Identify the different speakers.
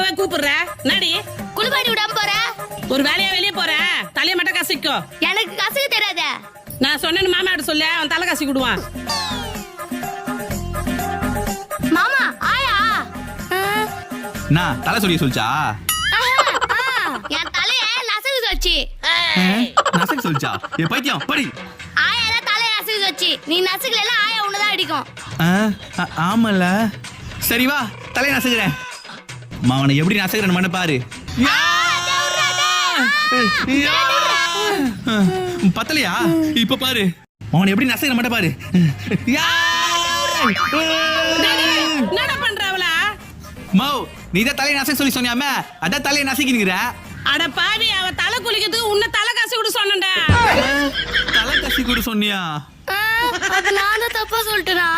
Speaker 1: இப்பவே கூப்பிடுற நாடி
Speaker 2: குளிப்பாட்டி விடாம போற.
Speaker 1: ஒரு வேலையா வெளியே போற தலைய மட்டும் கசிக்கோ.
Speaker 2: எனக்கு கசக்க தெரியாத.
Speaker 1: நான் சொன்னேன்னு மாமாட்ட சொல்லு, அவன் தலை கசி விடுவான்.
Speaker 2: மாமா ஆயா
Speaker 3: நான் தலை சொல்லி சொல்லிச்சா?
Speaker 2: என் தலைய நசுக்கு வச்சு.
Speaker 3: நசக்கு சொல்லிச்சா? ஏ பைத்தியம் படி.
Speaker 2: ஆயா தான் தலைய நசுக்கு வச்சு. நீ நசுக்கல ஆயா உன்னதான் அடிக்கும்.
Speaker 3: ஆமல்ல. சரி வா தலையை நசுக்கிறேன். அவனை எப்படி நசுக்கிறேன்னு மட்டும் பாரு. பத்தலையா? இப்ப பாரு அவனை எப்படி நசுக்கிறேன் மட்டும் பாரு.
Speaker 1: என்னடா பண்றவளா?
Speaker 3: மௌ நீதான் தலையை நசுக்க சொல்லி சொன்னியாமே, அதான் தலையை நசுக்கினுங்கிற.
Speaker 1: அட பாவி, அவ தலை குளிக்கிறதுக்கு உன்னை தலை காசு விட சொன்னேன்டா.
Speaker 3: தலை கசி கூட சொன்னியா?
Speaker 2: அது நான் தான் தப்பா சொல்லிட்டேனா?